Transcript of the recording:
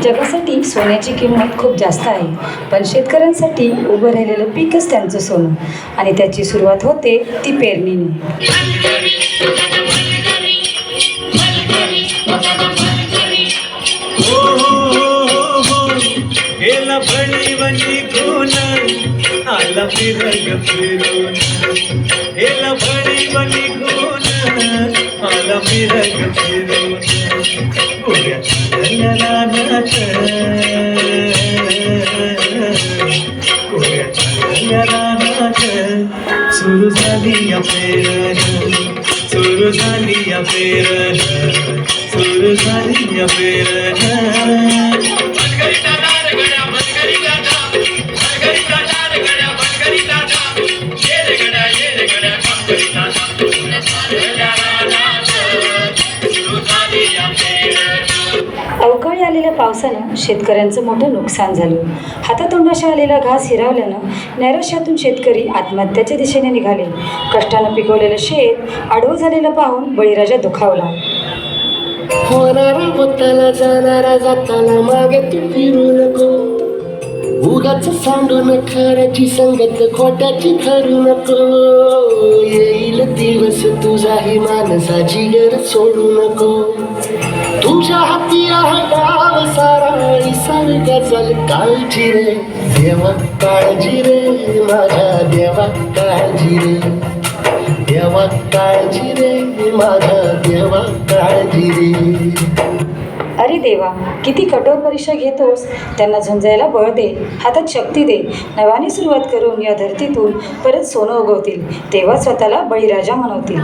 जगासाठी सोन्याची किंमत खूप जास्त आहे, पण शेतकऱ्यांसाठी उभं राहिलेलं पीकच त्यांचं सोनं आणि त्याची सुरुवात होते ती पेरणीने. गेला फळी वनी कोण आला फिरग फिरून, गेला फळी वनी कोण आला फिरग फिरून, गोऱ्या चांदण्याला नाच, गोऱ्या चांदण्याला नाच, सुरू झाली या पेरण, सुरू झाली या पेरण, सुरू झाली या पेरण. अवकाळी आलेल्या पावसानं शेतकऱ्यांचं मोठं नुकसान झालं. हातातोंडाशी आलेला घास हिरावल्यानं नैराश्यातून शेतकरी आत्महत्याच्या दिशेने निघाले. कष्टानं पिकवलेलं शेत आडवं झालेलं पाहून बळीराजा दुखावला. होणारा होताना जाणारा जाताना मागे तू फिरू नको, उगाच सांडून खऱ्याची संगत खोट्याची ठरू नको. येईल दिवस तुझाही माणसाची गर सोडू नको, तुझ्या हाती आहे गाव सारा निसर्ग चल काळजी रे देवा, काळजी रे माझ्या देवा, काळजी रे देवा, काळजी रे माझ्या देवा, काळजी रे. अरे देवा, किती कठोर परीक्षा घेतोस. त्यांना झुंजायला बळ दे, हातात शक्ती दे. नव्याने सुरुवात करून या धरतीतून परत सोनं उगवतील, तेव्हा स्वतःला बळीराजा म्हणवतील.